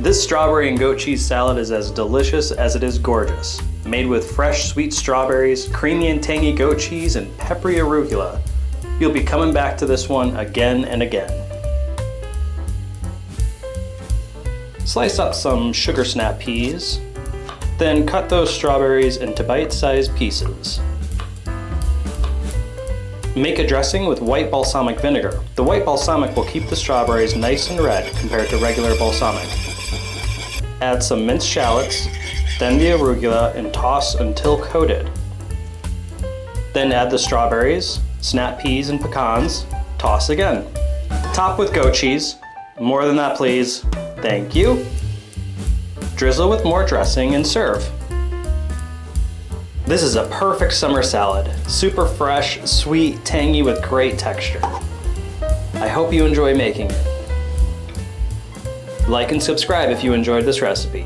This strawberry and goat cheese salad is as delicious as it is gorgeous. Made with fresh, sweet strawberries, creamy and tangy goat cheese, and peppery arugula. You'll be coming back to this one again and again. Slice up some sugar snap peas, then cut those strawberries into bite-sized pieces. Make a dressing with white balsamic vinegar. The white balsamic will keep the strawberries nice and red compared to regular balsamic. Add some minced shallots, then the arugula, and toss until coated. Then add the strawberries, snap peas, and pecans. Toss again. Top with goat cheese. More than that, please. Thank you. Drizzle with more dressing and serve. This is a perfect summer salad. Super fresh, sweet, tangy with great texture. I hope you enjoy making it. Like and subscribe if you enjoyed this recipe.